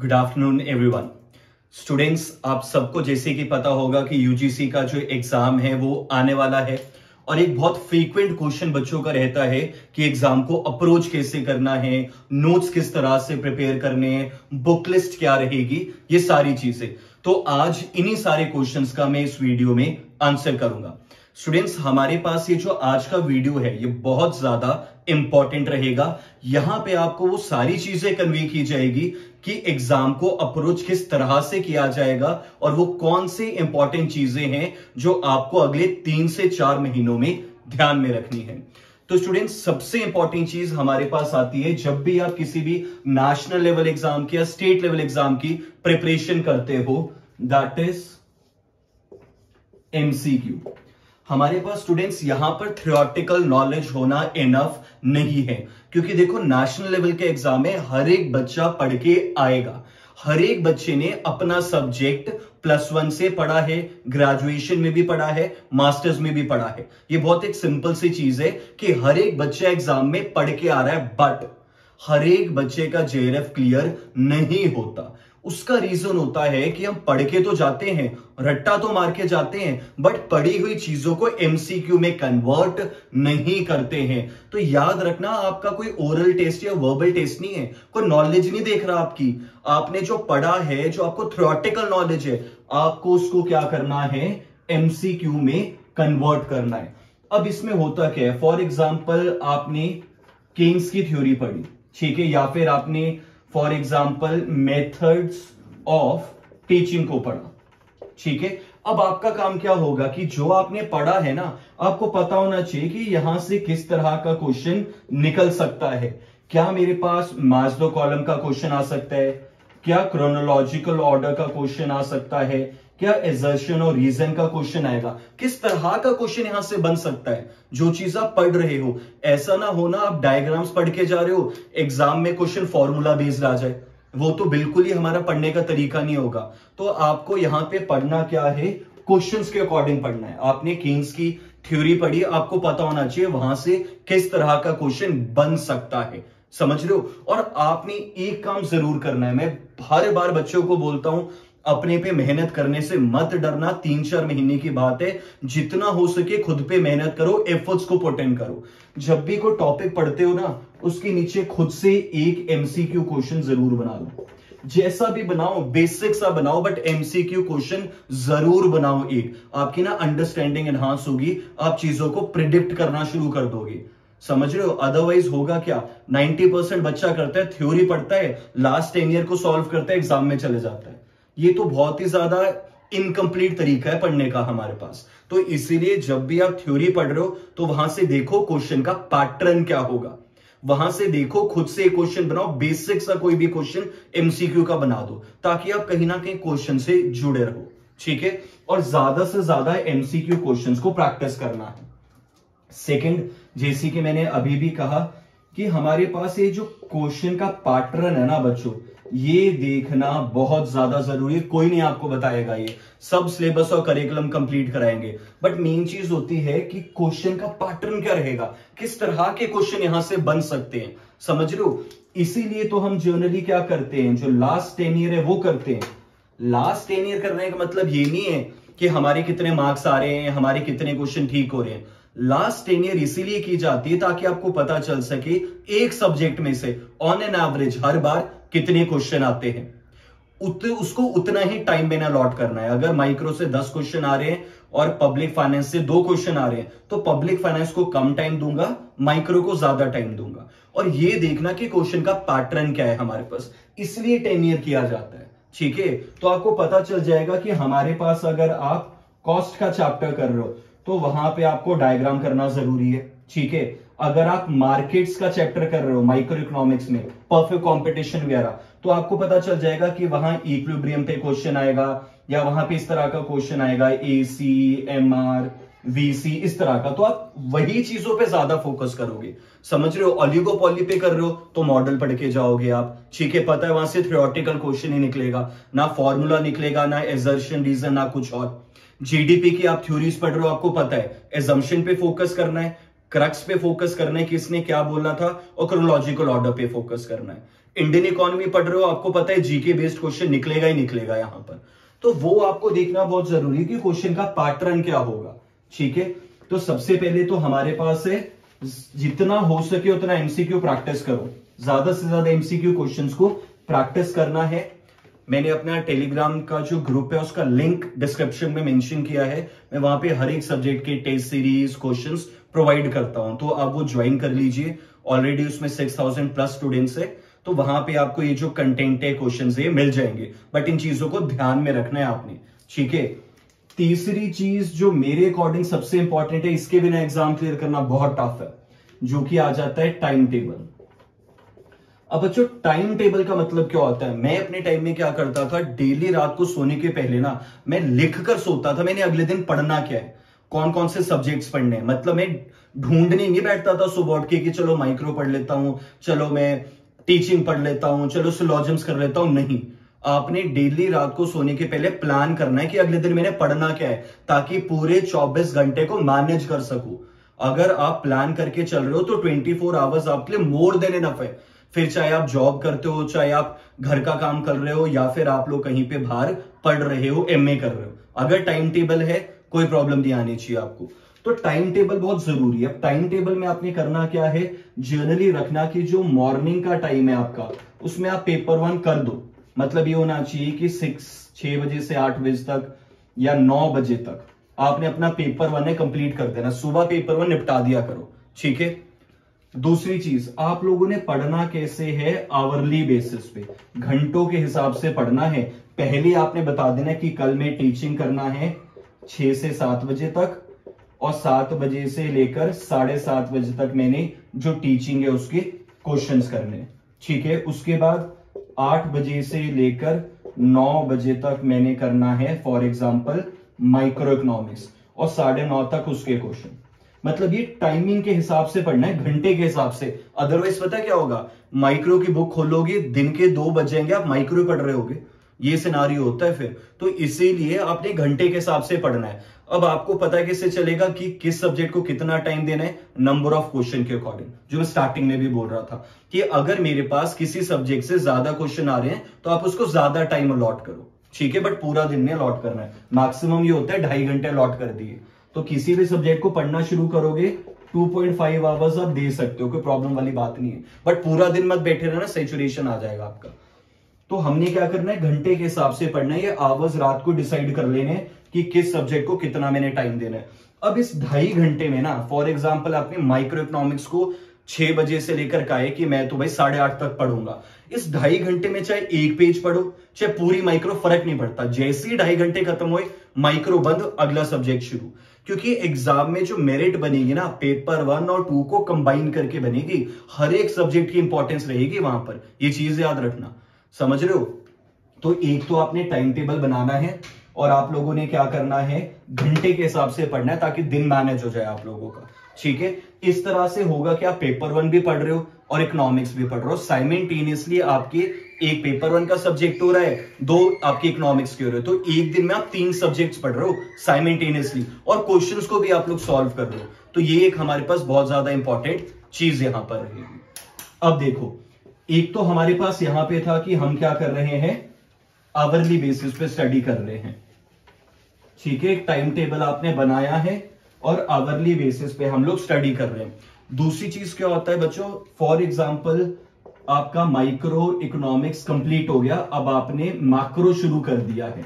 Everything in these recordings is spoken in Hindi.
Good afternoon everyone. स्टूडेंट्स, आप सबको जैसे कि पता होगा कि यूजीसी का जो एग्जाम है वो आने वाला है और एक बहुत फ्रीक्वेंट क्वेश्चन बच्चों का रहता है कि एग्जाम को अप्रोच कैसे करना है, नोट्स किस तरह से प्रिपेयर करने हैं, बुक लिस्ट क्या रहेगी, ये सारी चीजें। तो आज इन्हीं सारे क्वेश्चंस का मैं इस वीडियो में आंसर करूंगा। स्टूडेंट्स, हमारे पास ये जो आज का वीडियो है ये बहुत ज्यादा इंपॉर्टेंट रहेगा। यहां पे आपको वो सारी चीजें कन्वे की जाएगी कि एग्जाम को अप्रोच किस तरह से किया जाएगा और वो कौन से इंपॉर्टेंट चीजें हैं जो आपको अगले 3 से 4 महीनों में ध्यान में रखनी है। तो स्टूडेंट्स, सबसे इंपॉर्टेंट चीज हमारे पास आती है जब भी आप किसी भी नेशनल लेवल एग्जाम की या स्टेट लेवल एग्जाम की प्रिपरेशन करते हो, दैट इज एमसीक्यू। हमारे पास स्टूडेंट्स यहां पर थ्योरेटिकल नॉलेज होना इनफ नहीं है, क्योंकि देखो नेशनल लेवल के एग्जाम में हर एक बच्चा पढ़ के आएगा। हर एक बच्चे ने अपना सब्जेक्ट +1 से पढ़ा है, ग्रेजुएशन में भी पढ़ा है, मास्टर्स में भी पढ़ा है। ये बहुत एक सिंपल सी चीज है कि हर एक बच्चा एग्जाम में पढ़ के आ रहा है, बट हर एक बच्चे का जेआरएफ क्लियर नहीं होता। उसका रीजन होता है कि हम पढ़ के तो जाते हैं, रट्टा तो मार के जाते हैं, बट पढ़ी हुई चीजों को एमसीक्यू में कन्वर्ट नहीं करते हैं। तो याद रखना, आपका कोई ओरल टेस्ट या वर्बल टेस्ट नहीं है, कोई नॉलेज नहीं देख रहा आपकी। आपने जो पढ़ा है, जो आपको थ्योरेटिकल नॉलेज है, आपको उसको क्या करना है, एमसीक्यू में कन्वर्ट करना है। अब इसमें होता क्या है, फॉर एग्जाम्पल आपने केन्स की थ्योरी पढ़ी, ठीक है, या फिर आपने for example methods of teaching को पढ़ा, ठीक है। अब आपका काम क्या होगा कि जो आपने पढ़ा है ना, आपको पता होना चाहिए कि यहां से किस तरह का क्वेश्चन निकल सकता है। क्या मेरे पास मास्लो कॉलम का क्वेश्चन आ सकता है, क्या क्रोनोलॉजिकल ऑर्डर का क्वेश्चन आ सकता है, क्या एजर्शन और रीजन का क्वेश्चन आएगा, किस तरह का क्वेश्चन यहां से बन सकता है। जो चीज आप पढ़ रहे हो, ऐसा ना हो ना आप डायग्राम्स पढ़ के जा रहे हो, एग्जाम में क्वेश्चन फॉर्मूला बेस्ड आ जाए, वो तो बिल्कुल ही हमारा पढ़ने का तरीका नहीं होगा। तो आपको यहां पे पढ़ना क्या है, क्वेश्चंस के अकॉर्डिंग पढ़ना है। आपने केन्स की थ्योरी पढ़ी, आपको पता होना चाहिए वहां से किस तरह का क्वेश्चन बन सकता है, समझ रहे हो। और आपने एक काम जरूर करना है, मैं हर बार बच्चों को बोलता हूं, अपने पे मेहनत करने से मत डरना। 3-4 महीने की बात है, जितना हो सके खुद पे मेहनत करो, एफर्ट्स को पुट इन करो। जब भी कोई टॉपिक पढ़ते हो ना, उसके नीचे खुद से एक एमसीक्यू क्वेश्चन जरूर बना लो। जैसा भी बनाओ, बेसिक सा बनाओ, बट एमसीक्यू क्वेश्चन जरूर बनाओ। एक आपकी ना अंडरस्टैंडिंग एनहांस होगी, आप चीजों को प्रिडिक्ट करना शुरू कर दोगे, समझ रहे हो। अदरवाइज होगा क्या, 90% बच्चा करता है, थ्योरी पढ़ता है, लास्ट 10 ईयर को सॉल्व करता है, एग्जाम में चले जाता है। ये तो बहुत ही ज्यादा इनकम्प्लीट तरीका है पढ़ने का हमारे पास। तो इसीलिए जब भी आप थ्योरी पढ़ रहे हो तो वहां से देखो क्वेश्चन का पैटर्न क्या होगा, वहां से देखो, खुद से एक क्वेश्चन बनाओ, बेसिक सा कोई भी क्वेश्चन एमसीक्यू का बना दो, ताकि आप कहीं ना कहीं क्वेश्चन से जुड़े रहो, ठीक है। और ज्यादा से ज्यादा एमसीक्यू क्वेश्चंस को प्रैक्टिस करना है। सेकंड, जैसे कि मैंने अभी भी कहा कि हमारे पास ये जो क्वेश्चन का पैटर्न है ना बच्चों, ये देखना बहुत ज्यादा जरूरी है। कोई नहीं आपको बताएगा, ये सब सिलेबस और करिकुलम कंप्लीट कराएंगे, बट मेन चीज होती है कि क्वेश्चन का पैटर्न क्या रहेगा, किस तरह के क्वेश्चन यहां से बन सकते हैं, समझ रहे हो। इसीलिए तो हम जनरली क्या करते हैं, जो लास्ट 10 ईयर है वो करते हैं। लास्ट 10 ईयर करने का मतलब ये नहीं है कि हमारे कितने मार्क्स आ रहे हैं, हमारे कितने क्वेश्चन ठीक हो रहे हैं। लास्ट 10 ईयर इसीलिए की जाती है ताकि आपको पता चल सके एक सब्जेक्ट में से ऑन एन एवरेज हर बार कितने क्वेश्चन आते हैं। उसको उतना ही टाइम में अलॉट करना है। अगर माइक्रो से 10 क्वेश्चन आ रहे हैं और पब्लिक फाइनेंस से 2 क्वेश्चन आ रहे हैं, तो पब्लिक फाइनेंस को कम टाइम दूंगा, माइक्रो को ज्यादा टाइम दूंगा। और ये देखना कि क्वेश्चन का पैटर्न क्या है हमारे पास, इसलिए 10 ईयर किया जाता है, ठीक है। तो आपको पता चल जाएगा कि हमारे पास अगर आप कॉस्ट का चैप्टर कर रहे हो तो वहां पे आपको डायग्राम करना जरूरी है, ठीक है। अगर आप मार्केट्स का चैप्टर कर रहे हो माइक्रो इकोनॉमिक्स में, परफेक्ट कंपटीशन वगैरह, तो आपको पता चल जाएगा कि वहां इक्विलिब्रियम पे क्वेश्चन आएगा, या वहां पे इस तरह का क्वेश्चन आएगा, एसी, एमआर, वीसी, इस तरह का। तो आप वही चीजों पे ज्यादा फोकस करोगे, समझ रहे हो। ऑलिगोपॉली पे कर रहे हो तो मॉडल पढ़ के जाओगे आप, ठीक है। पता है वहां से थ्योरेटिकल क्वेश्चन ही निकलेगा, ना फॉर्मूला निकलेगा, ना एजर्शन, रीजन, ना कुछ और। जीडीपी की आप थ्योरीज पढ़ रहे हो, आपको पता है एजम्पशन पे फोकस करना है, क्रक्स पे फोकस करना है, किसने क्या बोलना था, और क्रोनोलॉजिकल ऑर्डर पे फोकस करना है। इंडियन इकोनॉमी पढ़ रहे हो, आपको पता है जीके बेस्ड क्वेश्चन निकलेगा ही निकलेगा यहां पर। तो वो आपको देखना बहुत जरूरी है कि क्वेश्चन का पैटर्न क्या होगा। ठीक है, तो सबसे पहले तो हमारे पास है, जितना हो सके उतना एमसीक्यू प्रैक्टिस करो, ज्यादा से ज्यादा एमसीक्यू क्वेश्चंस को प्रैक्टिस करना है। मैंने अपना टेलीग्राम का जो ग्रुप है उसका लिंक डिस्क्रिप्शन में मेंशन किया है, मैं वहां पे हर एक सब्जेक्ट के टेस्ट सीरीज क्वेश्चंस प्रोवाइड करता हूं, तो आप वो ज्वाइन कर लीजिए। ऑलरेडी उसमें 6000 प्लस स्टूडेंट्स है, तो वहां पे आपको ये जो कंटेंट है क्वेश्चंस है मिल जाएंगे, बट इन चीजों को ध्यान में रखना है आपने। ठीक है, तीसरी चीज जो मेरे अकॉर्डिंग सबसे इंपॉर्टेंट है, इसके बिना एग्जाम क्लियर करना बहुत टफ है, जो कि आ जाता है टाइम टेबल। अब बच्चों टाइम टेबल का मतलब क्या होता है, मैं अपने टाइम में क्या करता था, डेली रात को सोने के पहले ना मैं लिख कर सोता था मैंने अगले दिन पढ़ना क्या है, कौन कौन से सब्जेक्ट्स पढ़ने हैं। मतलब मैं ढूंढने नहीं बैठता था सुबह उठ के कि चलो माइक्रो पढ़ लेता हूं, चलो मैं टीचिंग पढ़ लेता हूं, चलो सिलॉजिम्स कर लेता हूं। नहीं, आपने डेली रात को सोने के पहले प्लान करना है कि अगले दिन मैंने पढ़ना क्या है, ताकि पूरे 24 घंटे को मैनेज कर सकूं। अगर आप प्लान करके चल रहे हो तो 24 आवर्स आपके लिए मोर देन इनफ है। फिर चाहे आप जॉब करते हो, चाहे आप घर का काम कर रहे हो, या फिर आप लोग कहीं पे बाहर पढ़ रहे हो, एमए कर रहे हो, अगर टाइम टेबल है कोई प्रॉब्लम नहीं आनी चाहिए आपको। तो टाइम टेबल बहुत जरूरी है। अब टाइम टेबल में आपने करना क्या है, जनरली रखना कि जो मॉर्निंग का टाइम है आपका, उसमें आप पेपर 1 कर दो। मतलब ये होना चाहिए कि 6 बजे से 8 बजे तक या 9 बजे तक आपने अपना पेपर 1 है कंप्लीट कर देना, सुबह पेपर 1 निपटा दिया करो। ठीक है, दूसरी चीज, आप लोगों ने पढ़ना कैसे है, आवरली बेसिस पे, घंटों के हिसाब से पढ़ना है। पहले आपने बता देना कि कल में टीचिंग करना है 6 से 7 बजे तक, और 7 बजे से लेकर 7:30 बजे तक मैंने जो टीचिंग है उसके क्वेश्चंस करने। ठीक है, उसके बाद 8 बजे से लेकर 9 बजे तक मैंने करना है फॉर एग्जाम्पल माइक्रो इकोनॉमिक्स, और 9:30 तक उसके क्वेश्चन। मतलब ये टाइमिंग के हिसाब से पढ़ना है, घंटे के हिसाब से। अदरवाइज पता क्या होगा, माइक्रो की बुक खोलोगे, दिन के 2 बज जाएंगे, आप माइक्रो पढ़ रहे होगे, ये सिनारियो होता है फिर। तो इसीलिए आपने घंटे के हिसाब से पढ़ना है। अब आपको पता कैसे चलेगा कि किस सब्जेक्ट को कितना टाइम देना है, नंबर ऑफ क्वेश्चन के अकॉर्डिंग, जो मैं स्टार्टिंग में भी बोल रहा था कि अगर मेरे पास किसी सब्जेक्ट से ज्यादा क्वेश्चन आ रहे हैं तो आप उसको ज्यादा टाइम अलॉट करो। ठीक है, बट पूरा दिन में अलॉट करना है, मैक्सिमम ये होता है 2.5 घंटे अलॉट कर दिए। तो किसी भी सब्जेक्ट को पढ़ना शुरू करोगे 2.5 आवर्स आप दे सकते हो, कोई प्रॉब्लम वाली बात नहीं है, बट पूरा दिन मत बैठे रहना, सैचुरेशन आ जाएगा आपका। तो हमने क्या करना है, घंटे के हिसाब से पढ़ना है, ये आवर्स रात को डिसाइड कर लेने कि किस सब्जेक्ट को कितना मैंने टाइम देना है। अब इस 2.5 घंटे में ना, फॉर एग्जाम्पल आपने माइक्रो इकोनॉमिक्स को 6 बजे से लेकर कहा कि मैं तो भाई 8:30 तक पढ़ूंगा, इस 2.5 घंटे में चाहे एक पेज पढ़ो चाहे पूरी माइक्रो, फर्क नहीं पड़ता। जैसे ही 2.5 घंटे खत्म हुए, माइक्रो बंद, अगला सब्जेक्ट शुरू। क्योंकि एग्जाम में जो मेरिट बनेगी ना, पेपर 1 और 2 को कंबाइन करके बनेगी, हर एक सब्जेक्ट की इंपॉर्टेंस रहेगी वहां पर, ये चीज याद रखना। समझ रहे हो? तो एक तो आपने टाइम टेबल बनाना है, और आप लोगों ने क्या करना है, घंटे के हिसाब से पढ़ना है, ताकि दिन मैनेज हो जाए आप लोगों का। ठीक है, इस तरह से होगा कि आप पेपर 1 भी पढ़ रहे हो और इकोनॉमिक्स भी पढ़ रहे हो साइमल्टेनियसली। आपके एक पेपर 1 का सब्जेक्ट हो रहा है, 2 आपके इकोनॉमिक्स के हो रहे हो, तो एक दिन में आप 3 सब्जेक्ट्स पढ़ रहे हो साइमल्टेनियसली, और क्वेश्चंस को भी आप लोग सॉल्व कर रहे हो। तो ये एक हमारे पास बहुत ज्यादा इंपॉर्टेंट चीज यहां पर रहेगी। अब देखो, एक तो हमारे पास यहां पे था कि हम क्या कर रहे हैं, आवरली बेसिस पे स्टडी कर रहे हैं। ठीक है, एक टाइम टेबल आपने बनाया है और आवरली बेसिस पे हम लोग स्टडी कर रहे हैं। दूसरी चीज क्या होता है बच्चों, फॉर एग्जांपल आपका माइक्रो इकोनॉमिक्स कंप्लीट हो गया, अब आपने मैक्रो शुरू कर दिया है,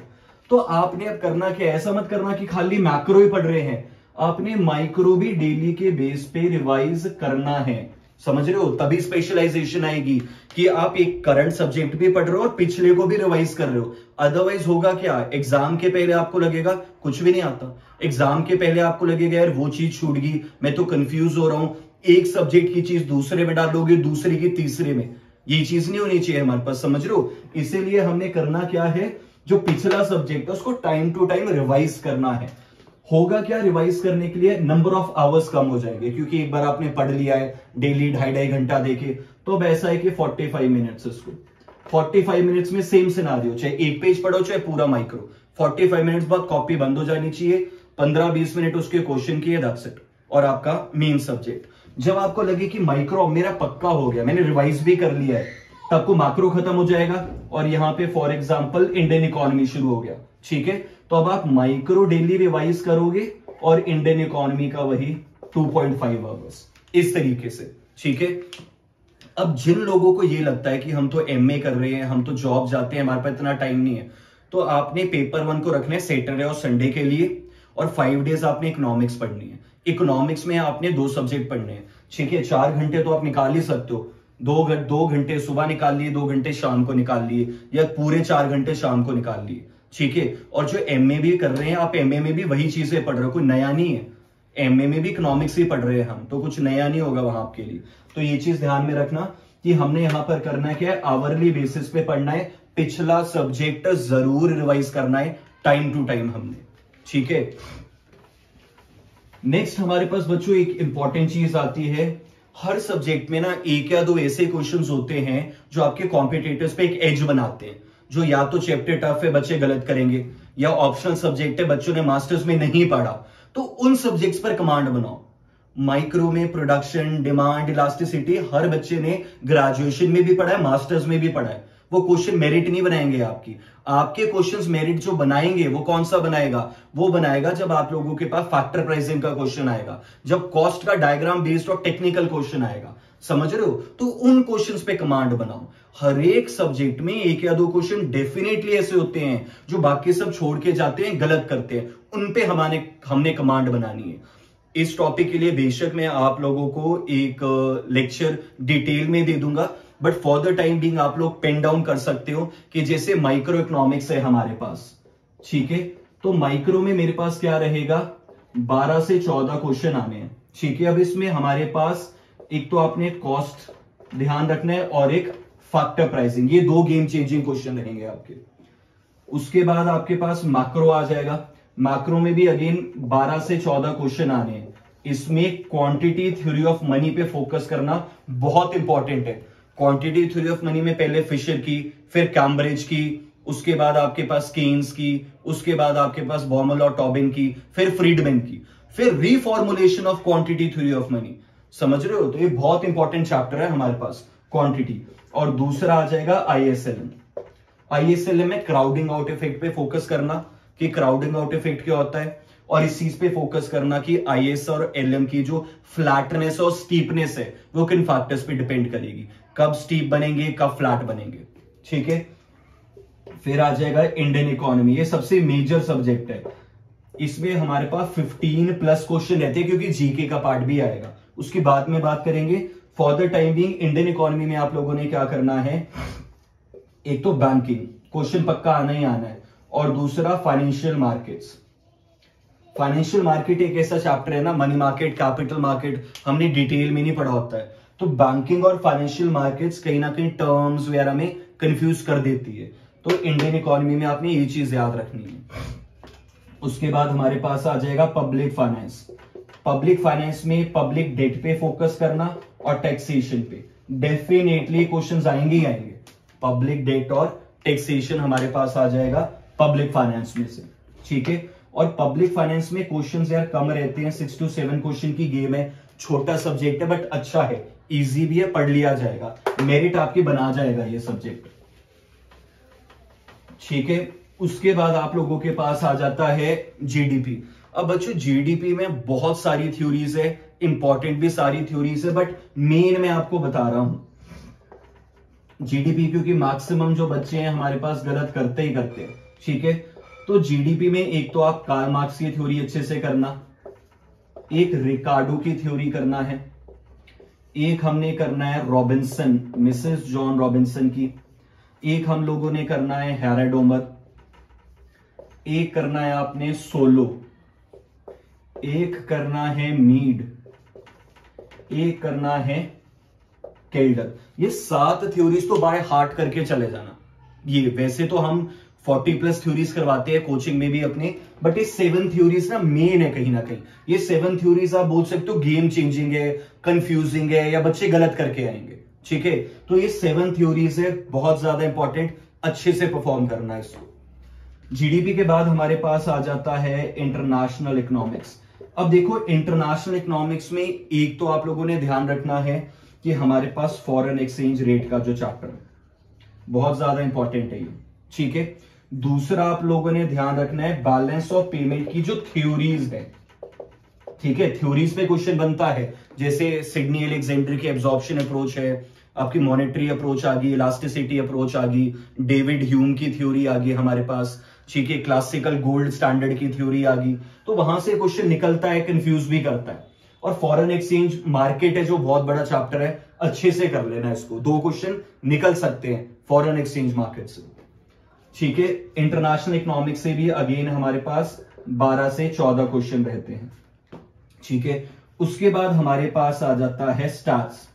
तो आपने अब करना क्या, ऐसा मत करना कि खाली मैक्रो ही पढ़ रहे हैं, आपने माइक्रो भी डेली के बेस पे रिवाइज करना है। समझ रहे हो? तभी स्पेशलाइजेशन आएगी कि आप एक करंट सब्जेक्ट भी पढ़ रहे हो और पिछले को भी रिवाइज कर रहे हो। अदरवाइज होगा क्या, एग्जाम के पहले आपको लगेगा कुछ भी नहीं आता, एग्जाम के पहले आपको लगेगा यार वो चीज छूट गई, मैं तो कंफ्यूज हो रहा हूं, एक सब्जेक्ट की चीज दूसरे में डालोगे, दूसरे की तीसरे में, ये चीज नहीं होनी चाहिए हमारे पास। समझ रहे हो? इसीलिए हमने करना क्या है, जो पिछला सब्जेक्ट है उसको टाइम टू टाइम रिवाइज करना है। होगा क्या, रिवाइज करने के लिए नंबर ऑफ आवर्स कम हो जाएंगे, क्योंकि एक बार आपने पढ़ लिया है डेली 2.5 घंटा देके, तो अब ऐसा है कि 45 मिनट्स, इसको 45 मिनट्स में सेम सिनारियो, चाहे एक पेज पढ़ो चाहे पूरा माइक्रो, 45 मिनट्स बाद कॉपी बंद हो जानी चाहिए, 15-20 मिनट उसके क्वेश्चन किए, दैट्स इट, और आपका मेन सब्जेक्ट। जब आपको लगे कि माइक्रो मेरा पक्का हो गया, मैंने रिवाइज भी कर लिया है, तो आपको मैक्रो खत्म हो जाएगा और यहां पे फॉर एग्जांपल इंडियन इकोनॉमी शुरू हो गया। ठीक है, तो अब आप माइक्रो डेली रिवाइज करोगे और इंडियन इकोनॉमी का वही 2.5 आवर्स, इस तरीके से। ठीक है, अब जिन लोगों को ये लगता है कि हम तो एमए कर रहे हैं, हम तो जॉब जाते हैं, हमारे पास इतना टाइम नहीं है, तो आपने पेपर 1 को रखना है सैटरडे और संडे के लिए और 5 डेज आपने इकोनॉमिक्स पढ़नी है। इकोनॉमिक्स में आपने 2 सब्जेक्ट पढ़ने हैं। ठीक है, 4 घंटे तो आप निकाल ही सकते हो, 2 घंटे सुबह निकाल लिए, 2 घंटे शाम को निकाल लिए, या पूरे 4 घंटे शाम को निकाल लिए। ठीक है, और जो एमए भी कर रहे हैं आप, एमए में भी वही चीजें पढ़ रहे हो, कोई नया नहीं है। एमए में भी इकोनॉमिक्स ही पढ़ रहे हैं हम, तो कुछ नया नहीं होगा वहां आपके लिए। तो ये चीज ध्यान में रखना कि हमने यहां पर करना क्या है, आवरली बेसिस पे पढ़ना है, पिछला सब्जेक्ट जरूर रिवाइज करना है टाइम टू टाइम हमने। ठीक है, नेक्स्ट हमारे पास बच्चों एक इंपॉर्टेंट चीज आती है, हर सब्जेक्ट में ना 1 या 2 ऐसे क्वेश्चंस होते हैं जो आपके कॉम्पिटिटर्स पे एक एज बनाते हैं, जो या तो चैप्टर टफ है बच्चे गलत करेंगे, या ऑप्शनल सब्जेक्ट है बच्चों ने मास्टर्स में नहीं पढ़ा, तो उन सब्जेक्ट्स पर कमांड बनाओ। माइक्रो में प्रोडक्शन, डिमांड, इलास्टिसिटी हर बच्चे ने ग्रेजुएशन में भी पढ़ा है, मास्टर्स में भी पढ़ा है। वो क्वेश्चन मेरिट नहीं बनाएंगे आपके क्वेश्चंस मेरिट जो बनाएंगे वो कौन सा बनाएगा, वो बनाएगा जब आप लोगों के पास फैक्टर प्राइसिंग का क्वेश्चन आएगा, जब कॉस्ट का डायग्राम बेस्ड और टेक्निकल क्वेश्चन आएगा। समझ रहे हो? तो उन क्वेश्चंस पे कमांड बनाओ। हर एक सब्जेक्ट में 1 या 2 क्वेश्चन डेफिनेटली ऐसे होते हैं जो बाकी सब छोड़ के जाते हैं, गलत करते हैं, उन पे हमने कमांड बनानी है। इस टॉपिक के लिए बेशक मैं आप लोगों को एक लेक्चर डिटेल में दे दूंगा, but for the time being आप लोग पेन डाउन कर सकते हो कि जैसे माइक्रो इकोनॉमिक्स है हमारे पास। ठीक है, तो माइक्रो में मेरे पास क्या रहेगा, 12 से 14 क्वेश्चन आने हैं। ठीक है, अब इसमें हमारे पास एक तो आपने कॉस्ट ध्यान रखना है और एक फैक्टर प्राइसिंग, ये 2 गेम चेंजिंग क्वेश्चन रहेंगे आपके। उसके बाद आपके पास मैक्रो आ जाएगा। मैक्रो में भी अगेन 12 से 14 क्वेश्चन आने हैं। इसमें क्वांटिटी थ्योरी ऑफ मनी पे फोकस करना बहुत इंपॉर्टेंट है। क्वांटिटी थ्योरी ऑफ मनी में पहले फिशर की, फिर कैम्ब्रिज की, उसके बाद आपके पास केन्स की, उसके बाद आपके पास बॉमल और टॉबिन की, फिर फ्रीडमैन की, फिर reformulation of quantity theory of money. समझ रहे हो? तो ये बहुत इंपॉर्टेंट चैप्टर है हमारे पास क्वांटिटी। और दूसरा आ जाएगा आईएसएलएम। आईएसएलएम में क्राउडिंग आउट इफेक्ट पे फोकस करना कि क्राउडिंग आउट इफेक्ट क्या होता है, और इस चीज पे फोकस करना कि आईएस और एलएम की जो फ्लैटनेस और स्टीपनेस है वो किन फैक्टर्स पे डिपेंड करेगी, कब स्टीप बनेंगे, कब फ्लैट बनेंगे। ठीक है, फिर आ जाएगा इंडियन इकोनॉमी, ये सबसे मेजर सब्जेक्ट है। इसमें हमारे पास 15+ क्वेश्चन रहते हैं क्योंकि जीके का पार्ट भी आएगा, उसकी बाद में बात करेंगे। For the time being Indian economy में आप लोगों ने क्या करना है, एक तो बैंकिंग क्वेश्चन पक्का आना ही आना है, और दूसरा फाइनेंशियल मार्केट्स। फाइनेंशियल मार्केट एक ऐसा चैप्टर है ना, मनी मार्केट, कैपिटल मार्केट हमने डिटेल में नहीं पढ़ा होता है, तो बैंकिंग और फाइनेंशियल मार्केट्स कहीं ना कहीं टर्म्स वगैरह में कंफ्यूज कर देती है, तो इंडियन इकोनॉमी में आपने ये चीज याद रखनी है। उसके बाद हमारे पास आ जाएगा पब्लिक फाइनेंस। पब्लिक फाइनेंस में पब्लिक डेट पे फोकस करना और टैक्सेशन पे डेफिनेटली क्वेश्चंस आएंगे ही आएंगे। पब्लिक डेट और टैक्सेशन हमारे पास आ जाएगा पब्लिक फाइनेंस में से। ठीक है, और पब्लिक फाइनेंस में क्वेश्चंस यार कम रहते हैं, 6 to 7 क्वेश्चन की गेम है, छोटा सब्जेक्ट है बट अच्छा है, इजी भी है, पढ़ लिया जाएगा, मेरिट आपकी बना जाएगा ये सब्जेक्ट। ठीक है, उसके बाद आप लोगों के पास आ जाता है जीडीपी। अब बच्चों जीडीपी में बहुत सारी थ्योरीज है, इंपॉर्टेंट भी सारी थ्योरीज है, बट मेन मैं आपको बता रहा हूं जीडीपी, क्योंकि मैक्सिमम जो बच्चे हैं हमारे पास गलत करते ही करते हैं। ठीक है, तो जीडीपी में एक तो आप कार्ल मार्क्स की थ्योरी अच्छे से करना, एक रिकार्डो की थ्योरी करना है, एक हमने करना है रॉबिन्सन, मिसेस जॉन रॉबिन्सन की, एक हम लोगों ने करना है हैराडोमर, एक करना है आपने सोलो, एक करना है मीड, एक करना है केल्डर। ये 7 थ्योरीज तो बाय हार्ट करके चले जाना। ये वैसे तो हम 40+ थ्योरीज करवाते हैं कोचिंग में भी अपने, बट ये 7 थ्योरीज ना मेन है कहीं ना कहीं। ये 7 थ्योरीज आप बोल सकते हो गेम चेंजिंग है, कंफ्यूजिंग है, या बच्चे गलत करके आएंगे। ठीक है, तो ये 7 थ्योरीज है, बहुत ज्यादा इंपॉर्टेंट, अच्छे से परफॉर्म करना है इसको। जीडीपी के बाद हमारे पास आ जाता है इंटरनेशनल इकोनॉमिक्स। अब देखो इंटरनेशनल इकोनॉमिक्स में एक तो आप लोगों ने ध्यान रखना है कि हमारे पास फॉरेन एक्सचेंज रेट का जो चैप्टर है, बहुत ज्यादा इंपॉर्टेंट है ये, ठीक है। दूसरा आप लोगों ने ध्यान रखना है बैलेंस ऑफ पेमेंट की जो थ्योरीज है, ठीक है। थ्योरीज पे क्वेश्चन बनता है, जैसे सिडनी अलेक्जेंडर की एब्जॉर्प्शन अप्रोच है, आपकी मॉनेटरी अप्रोच आ गई, इलास्टिसिटी अप्रोच आ गई, डेविड ह्यूम की थ्योरी आ गई हमारे पास, ठीक है। क्लासिकल गोल्ड स्टैंडर्ड की थ्योरी आ गई, तो वहां से क्वेश्चन निकलता है, कंफ्यूज भी करता है। और फॉरेन एक्सचेंज मार्केट है जो बहुत बड़ा चैप्टर है, अच्छे से कर लेना इसको, 2 क्वेश्चन निकल सकते हैं फॉरेन एक्सचेंज मार्केट से, ठीक है। इंटरनेशनल इकोनॉमिक्स से भी अगेन हमारे पास 12 से 14 क्वेश्चन रहते हैं, ठीक है। उसके बाद हमारे पास आ जाता है स्टैट्स।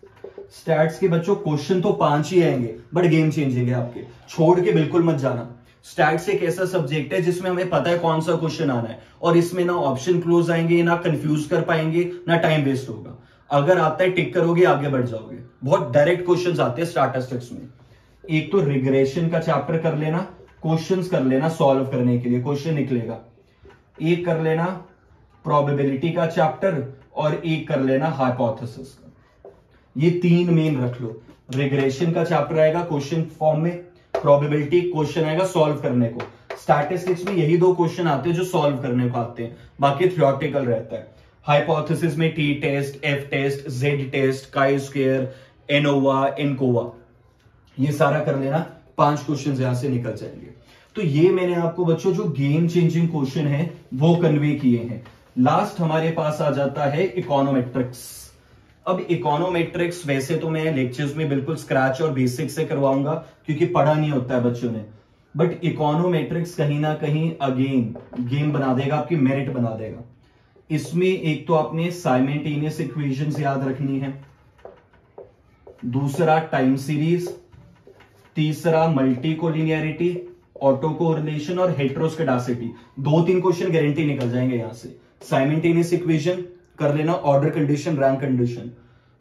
स्टैट्स के बच्चों क्वेश्चन तो 5 ही आएंगे, बट गेम चेंजिंग है आपके, छोड़ के बिल्कुल मत जाना। स्टैट्स एक ऐसा सब्जेक्ट है जिसमें हमें पता है कौन सा क्वेश्चन आना है, और इसमें ना ऑप्शन क्लोज आएंगे, ना कंफ्यूज कर पाएंगे, ना टाइम वेस्ट होगा। अगर आता है टिक करोगे, आगे बढ़ जाओगे। बहुत डायरेक्ट क्वेश्चंस आते हैं स्टैटिस्टिक्स में। एक तो रिग्रेशन का चैप्टर कर लेना, क्वेश्चंस कर लेना सॉल्व करने के लिए, क्वेश्चन निकलेगा। एक कर लेना प्रोबेबिलिटी का चैप्टर, और एक कर लेना हाइपोथेसिस का। ये 3 मेन रख लो। रिग्रेशन का चैप्टर आएगा क्वेश्चन फॉर्म में, प्रोबेबिलिटी क्वेश्चन आएगा सॉल्व करने को। स्टैटिस्टिक्स में यही 2 क्वेश्चन आते हैं जो सॉल्व करने को आते हैं, बाकी थ्योरेटिकल रहता है। हाइपोथेसिस में T test, F test, Z test, chi square, ANOVA, ANCOVA, ये सारा कर लेना। 5 क्वेश्चन यहां से निकल जाएंगे। तो ये मैंने आपको बच्चों जो गेम चेंजिंग क्वेश्चन है वो कन्वे किए हैं। लास्ट हमारे पास आ जाता है इकोनोमेट्रिक्स। अब इकोनोमेट्रिक्स वैसे तो मैं लेक्चर्स में बिल्कुल स्क्रैच और बेसिक से करवाऊंगा, क्योंकि पढ़ा नहीं होता है बच्चों ने, बट इकोनोमेट्रिक्स कहीं ना कहीं अगेन गेम बना देगा, आपकी मेरिट बना देगा। इसमें एक तो आपने साइमल्टेनियस इक्वेशंस याद रखनी है, दूसरा टाइम सीरीज, तीसरा मल्टी कोलिनियरिटी, ऑटो कोरिलेशन और हेटेरोस्केडासिटी। 2-3 क्वेश्चन गारंटी निकल जाएंगे यहां से। साइमल्टेनियस इक्वेशन कर लेना, order condition, rank condition.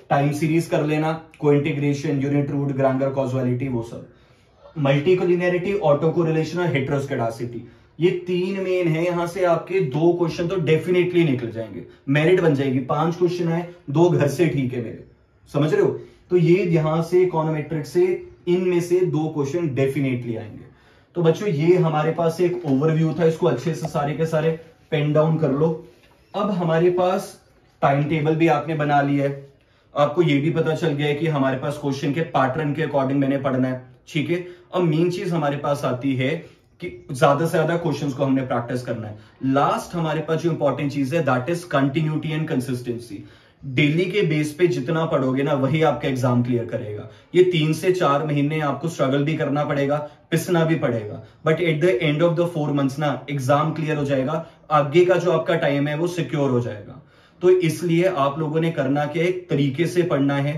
Time series कर लेना, कोइंटीग्रेशन, यूनिट रूट, ग्रांगर कॉजुअलिटी, वो सब। मल्टी कोलिनियरिटी, ऑटो कोरिलेशन और हेटेरोस्केडासिटी, ये 3 मेन है। यहां से आपके 2 क्वेश्चन तो डेफिनेटली निकल जाएंगे, मेरिट बन जाएगी। 5 क्वेश्चन है, 2 घर से ठीक है मेरे, समझ रहे हो। तो ये यहां से इकोनोमेट्रिक्स से इनमें से 2 क्वेश्चन डेफिनेटली आएंगे। तो बच्चों ये हमारे पास एक ओवरव्यू था, इसको अच्छे से सारे के सारे पेन डाउन कर लो। अब हमारे पास टाइम टेबल भी आपने बना लिया है, आपको ये भी पता चल गया है कि हमारे पास क्वेश्चन के पैटर्न के अकॉर्डिंग मैंने पढ़ना है, ठीक है। अब मेन चीज हमारे पास आती है कि ज्यादा से ज्यादा क्वेश्चंस को हमने प्रैक्टिस करना है। लास्ट हमारे पास जो इंपॉर्टेंट चीज है that is continuity and consistency. Daily के बेस पे जितना पढ़ोगे ना, वही आपका एग्जाम क्लियर करेगा। ये 3 से 4 महीने आपको स्ट्रगल भी करना पड़ेगा, पिसना भी पड़ेगा, but at the end of the 4 months ना एग्जाम क्लियर हो जाएगा। आगे का जो आपका टाइम है वो सिक्योर हो जाएगा। तो इसलिए आप लोगों ने करना क्या, एक तरीके से पढ़ना है,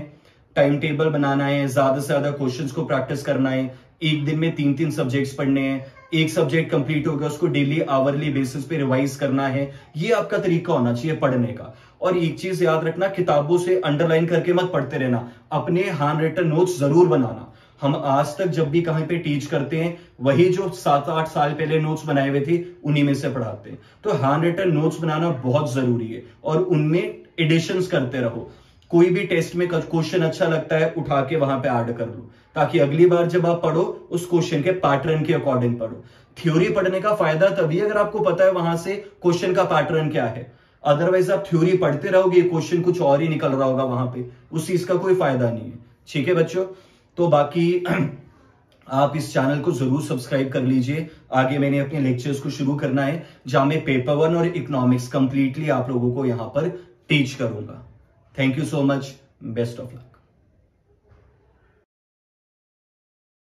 टाइम टेबल बनाना है, ज्यादा से ज्यादा क्वेश्चंस को प्रैक्टिस करना है। एक दिन में 3-3 सब्जेक्ट्स पढ़ने हैं, एक सब्जेक्ट कंप्लीट हो गया उसको डेली आवरली बेसिस पे रिवाइज करना है। ये आपका तरीका होना चाहिए पढ़ने का। और एक चीज याद रखना, किताबों से अंडरलाइन करके मत पढ़ते रहना, अपने हैंड रिटन नोट्स जरूर बनाना। हम आज तक जब भी कहीं पे टीच करते हैं, वही जो 7-8 साल पहले नोट्स बनाए हुए थे उन्हीं में से पढ़ाते हैं। तो हैंड रिटन नोट्स बनाना बहुत जरूरी है, और उनमें एडिशंस करते रहो। कोई भी टेस्ट में क्वेश्चन अच्छा लगता है, उठा के वहां पे ऐड कर लो, ताकि अगली बार जब आप पढ़ो उस क्वेश्चन के पैटर्न के अकॉर्डिंग पढ़ो। थ्योरी पढ़ने का फायदा तभी अगर आपको पता है वहां से क्वेश्चन का पैटर्न क्या है। अदरवाइज आप थ्योरी पढ़ते रहोगे, क्वेश्चन कुछ और ही निकल रहा होगा वहां पे, उस चीज का कोई फायदा नहीं है, ठीक है बच्चों। तो बाकी आप इस चैनल को जरूर सब्सक्राइब कर लीजिए। आगे मैंने अपने लेक्चर्स को शुरू करना है, जहां मैं पेपर 1 और इकोनॉमिक्स कंप्लीटली आप लोगों को यहां पर टीच करूंगा। Thank you so much, best of luck.